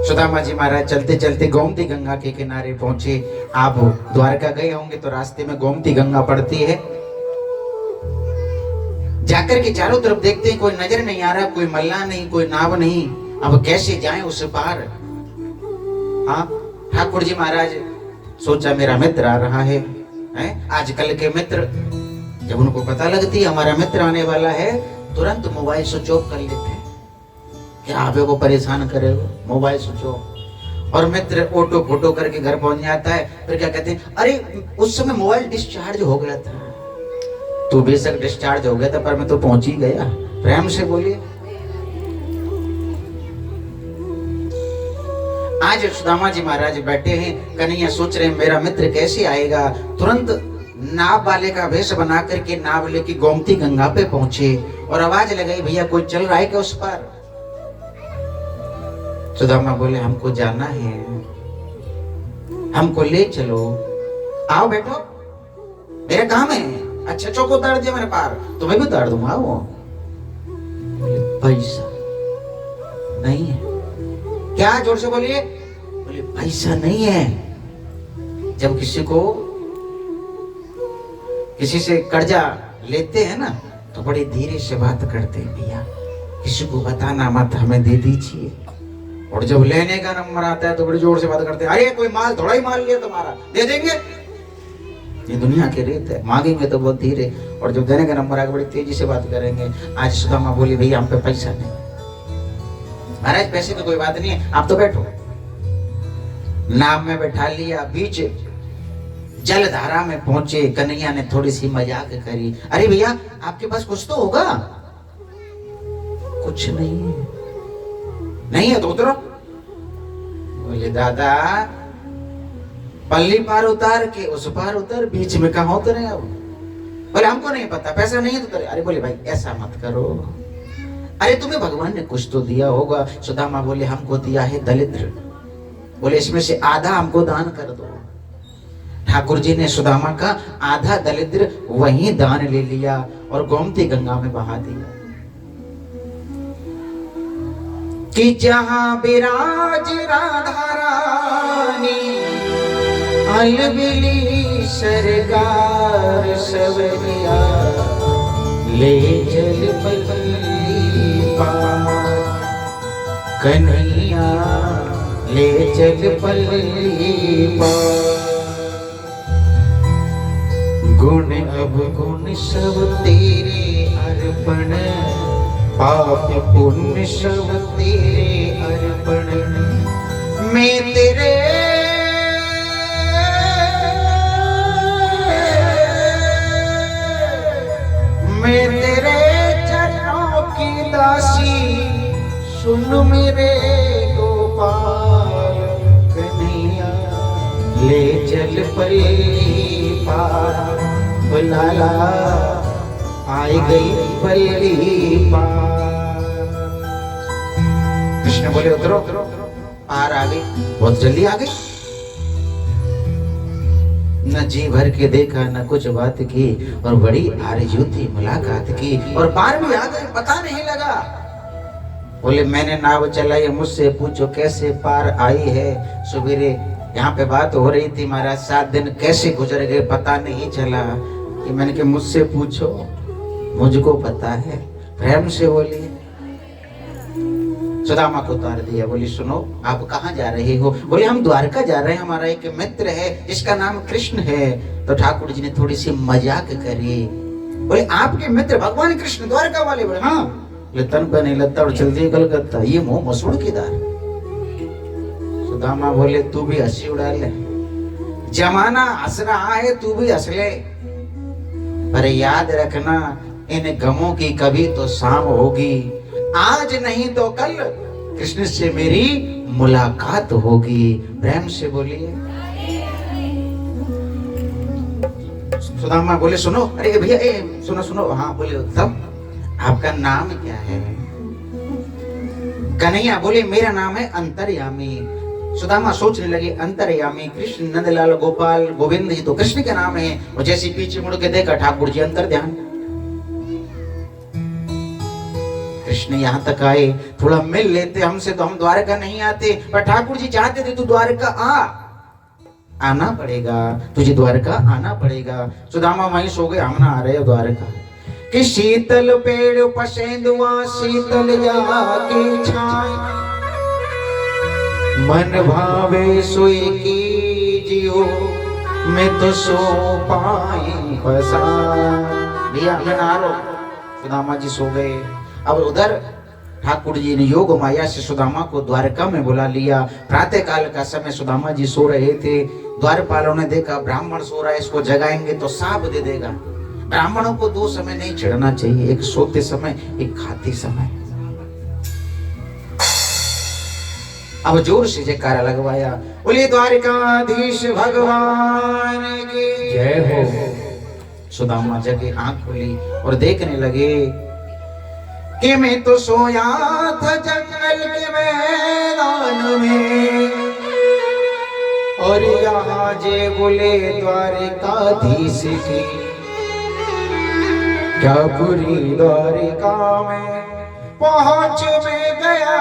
सुदामा जी महाराज चलते चलते गोमती गंगा के किनारे पहुंचे। आप द्वारका गए होंगे तो रास्ते में गोमती गंगा पड़ती है। जाकर के चारों तरफ देखते हैं, कोई नजर नहीं आ रहा, कोई मल्ला नहीं, कोई नाव नहीं। अब कैसे जाएं उस पार? हाँ, ठाकुर जी महाराज सोचा मेरा मित्र आ रहा है, आजकल के मित्र जब उनको पता लगती है हमारा मित्र आने वाला है, तुरंत मोबाइल स्विच ऑफ कर लेते हैं। क्या आप को परेशान करे, मोबाइल स्विच ऑफ। और मित्र ऑटो फोटो करके घर पहुंच जाता है। फिर क्या कहते हैं, अरे उस समय मोबाइल डिस्चार्ज हो गया था। तू बेशक डिस्चार्ज हो गया था, पर मैं तो पहुंच ही गया। प्रेम से बोलिए। आज सुदामा जी महाराज बैठे हैं, कन्हैया सोच रहे हैं मेरा मित्र कैसे आएगा। तुरंत नाव वाले का वेश बना करके नाव लेके गोमती गंगा पे पहुंचे और आवाज लगाई, भैया कोई चल रहा है क्या उस पार? सुदामा बोले हमको जाना है, हमको ले चलो। आओ बैठो, मेरा काम है। अच्छा चौक उतार दिया मैंने पार, तो मैं भी उतार दूंगा। वो पैसा नहीं है क्या? जोर से बोलिए। बोले पैसा नहीं है। जब किसी से कर्जा लेते हैं ना, तो बड़े धीरे से बात करते हैं, भैया किसी को बताना मत, हमें दे दीजिए। और जब लेने का नंबर आता है तो बड़ी जोर से बात करते हैं, अरे कोई माल थोड़ा ही माल लिया तुम्हारा, दे देंगे। ये दुनिया की रीत है, मांगेंगे तो बहुत धीरे, और जब देने का नंबर आगे बड़ी तेजी से बात करेंगे। आज सुदामा बोली भैया हम पे पैसा नहीं। महाराज पैसे की कोई बात नहीं है, आप तो बैठो। नाव में बैठा लिया, बीच जलधारा में पहुंचे। कन्हैया ने थोड़ी सी मजाक करी, अरे भैया आपके पास कुछ तो होगा? कुछ नहीं है। नहीं है तो उतरो। बोले दादा पल्ली पार उतार के उस पार उतर, बीच में कहां उतरे अब? बोले हमको नहीं पता, पैसा नहीं है तो उतरे। अरे बोले भाई ऐसा मत करो, अरे तुम्हें भगवान ने कुछ तो दिया होगा। सुदामा बोले हमको दिया है दलिद्र। बोले इसमें से आधा हमको दान कर दो। ठाकुर जी ने सुदामा का आधा दलिद्र वहीं दान ले लिया और गोमती गंगा में बहा दिया। कि जहां विराज राधा रानी, अलबिली सरकार सवरिया, ले जल पल्ली पार, कन्हैया ले जल पल्ली पार। गुण अवगुण सब तेरे अर्पण, पाप पुण्य सब तेरे अर्पण। मैं तेरे चरणों की दासी, सुन मेरे गोपाल, कन्हैया ले चल पल्ली पार। लाला आई गई पल्ली पार। कृष्ण बोले उतरो, पार आ गई, बहुत जल्दी आ गई। न जी भर के देखा, न कुछ बात की, और बड़ी आरज़ू थी मुलाकात की, और पार भी आ गई, पता नहीं लगा। बोले मैंने नाव चलाई, मुझसे पूछो कैसे पार आई है। सवेरे यहाँ पे बात हो रही थी महाराज, 7 दिन कैसे गुजर गए पता नहीं चला। कि मैंने कि मुझसे पूछो, मुझको पता है। प्रेम से बोलिए। सुदामा को उतार दिया। बोली सुनो आप कहाँ जा रहे हो? बोले हम द्वारका जा रहे हैं, हमारा एक मित्र है जिसका नाम कृष्ण है। तो ठाकुर जी ने थोड़ी सी मजाक करी। बोले आपके मित्र भगवान कृष्ण द्वारका वाले? बोले हाँ। बोले तन पर नहीं लगता और चल दिए कलकत्ता, ये मुंह मसूड़ की दार। सुदामा बोले तू भी हंसी उड़ा ले, जमाना हंस रहा है, तू भी हंस ले, पर याद रखना इन गमों की कभी तो शाम होगी। आज नहीं तो कल कृष्ण से मेरी मुलाकात होगी। प्रेम से बोलिए। सुदामा बोले सुनो, अरे भैया सुनो सुनो। हाँ बोले तब आपका नाम क्या है? कन्हैया बोले मेरा नाम है अंतर्यामी। सुदामा सोचने लगे अंतर्यामी, कृष्ण, नंदलाल, गोपाल, गोविंद जी तो कृष्ण के नाम है। और जैसे पीछे मुड़ के देखा ठाकुर जी अंतर ध्यान। कृष्ण यहाँ तक आए, थोड़ा मिल लेते हमसे तो हम द्वारका नहीं आते, पर ठाकुर जी चाहते थे तू द्वारका आना पड़ेगा, तुझे द्वारका आना पड़ेगा। सुदामा वहीं सो गए, हम ना आ रहे द्वारका। कि शीतल पेड़ पसेंदुआ शीतल जाके छाए, मन भावे सोई की जियो, मैं तो सो पाए बसा। भैया मैं ना रो, सुदामा जी सो गए। अब उधर ठाकुर जी ने योग माया से सुदामा को द्वारका में बुला लिया। प्रातः काल का समय सुदामा जी सो रहे थे, द्वारपालों ने देखा ब्राह्मण सो रहा है, इसको जगाएंगे तो साप दे देगा। ब्राह्मणों को दो समय नहीं चढ़ना चाहिए, एक सोते समय एक खाते समय। अब जोर से जयकारा लगवाया, बोले द्वारकाधीश भगवान की जय हो। सुदामा जगे, आंख खुली और देखने लगे कि मैं तो सोया था जंगल के मैदान में, और यहाँ जे बोले द्वारकाधीश की, क्या पूरी द्वारिका में पहुंच में गया,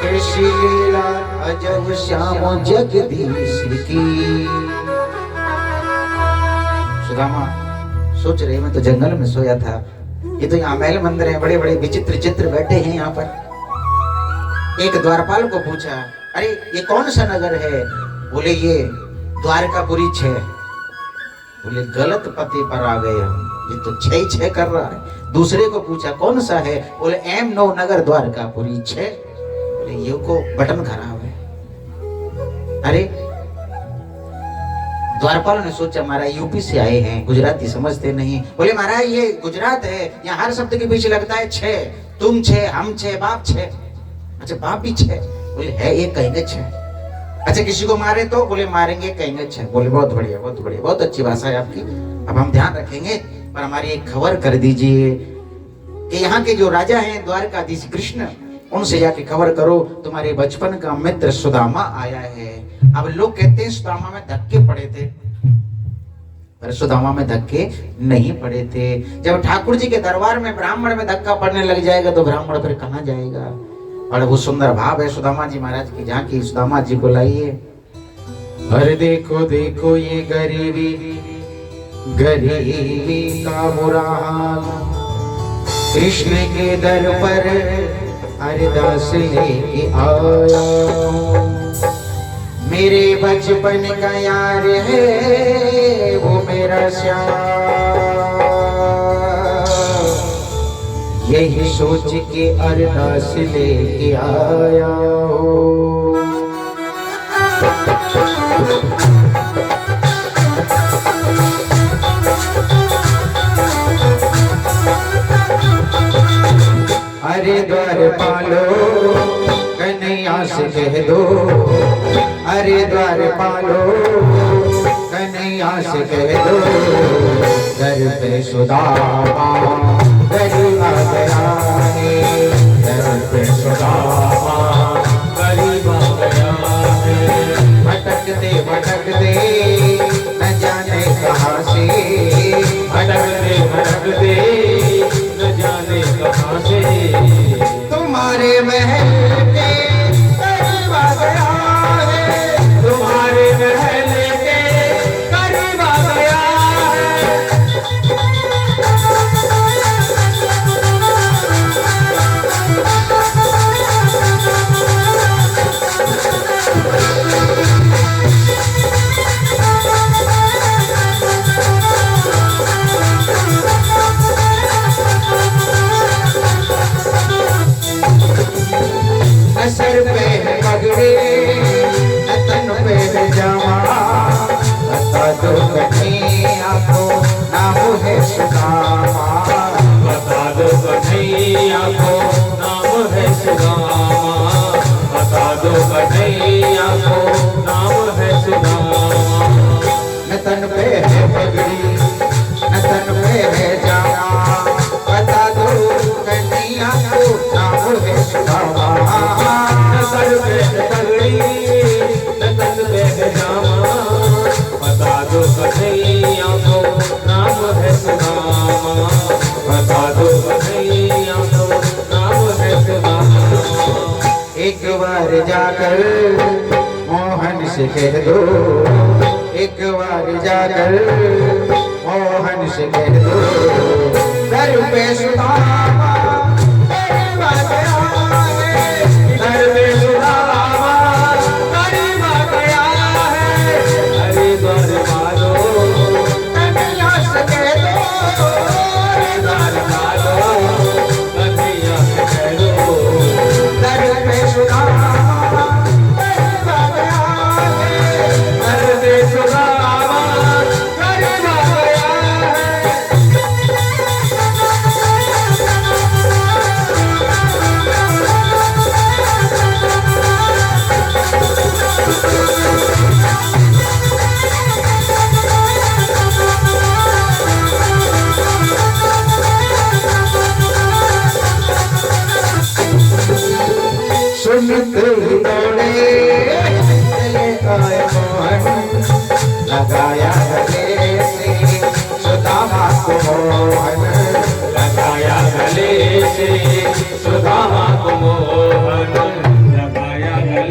कृष्ण लीला अजब श्याम जगदीश की। सुदामा सोच रहे मैं तो जंगल में सोया था, ये तो यहाँ महल मंदिर है, बड़े बड़े विचित्र चित्र बैठे हैं यहाँ पर। एक द्वारपाल को पूछा, अरे ये कौन सा नगर है? बोले ये द्वारकापुरी 6। बोले गलत पते पर आ गए हम, ये तो 6 कर रहा है। दूसरे को पूछा कौन सा है? बोले M9 नगर द्वारकापुरी 6। बोले ये को बटन खराब है। अरे द्वारपाल ने सोचा महाराज यूपी से आए हैं, गुजराती समझते नहीं। बोले महाराज ये गुजरात है, यहाँ हर शब्द के पीछे लगता है 6, तुम 6, हम 6, बाप 6। अच्छा बाप भी 6? बोले है एक कहेंगे 6। अच्छा किसी को मारे तो? बोले मारेंगे कहेंगे 6। बोले बहुत बढ़िया बहुत बढ़िया, बहुत अच्छी भाषा है आपकी, अब हम ध्यान रखेंगे। पर हमारी एक खबर कर दीजिए कि यहाँ के जो राजा हैं द्वारकाधीश कृष्ण, उनसे जाके खबर करो तुम्हारे बचपन का मित्र सुदामा आया है। अब लोग कहते हैं सुदामा में धक्के पड़े थे, पर सुदामा में धक्के नहीं पड़े थे। जब ठाकुर जी के दरबार में ब्राह्मण में धक्का पड़ने लग जाएगा तो ब्राह्मण फिर कहाँ जाएगा। और वो सुंदर भाव है सुदामा जी महाराज की, झांकी सुदामा जी को लाइए। अरे देखो देखो ये गरीबी गरीबी का बुरा हाल, कृष्ण के दर पर अरदास लेके आया, मेरे बचपन का यार है वो मेरा श्याम, यही सोच के अरदास लेके आया हो। अरे द्वारपालो कन्हैया से कह दो, अरे द्वारपालो कन्हैया से कह दो, घर पे सुदामा गरीब आ गया है, घर पे सुदामा गरीब आ गया है। भटकते भटकते न जाने कहाँ से, भटकते भटकते न जाने कहाँ से, तुम्हारे महल के करीब आ गया है, तुम्हारे महल के करीब आ गया है। सर पे पगड़ी न तन पे जामा, बता दो कन्हैया को नाम है सुदामा, बता दो कन्हैया को नाम है सुदामा, बता दो कन्हैया को नाम है सुदामा। न तन पे है पगड़ी न तन पे है जामा, बता दो कन्हैया को नाम है सुदामा, सर पे पगड़ी न तन पे जामा, बता दो कन्हैया को नाम है सुदामा, बता दो एक बार जाकर मोहन से कह दो, एक बार जाकर मोहन से कह दो, दर पे सुदामा तेरे बात आए, दर पे सुदामा तेरी बात आए, अरे द्वार मारो कन्हैया से कह दो, अरे द्वार मारो कन्हैया से कह दो, दर पे सुदामा तेरी बात आए, दर पे सुदामा तेरी बात आए। सुनते ही दौड़े चले आए मोहन, लगाया गले से सुदामा को मोहन, लगाया गले से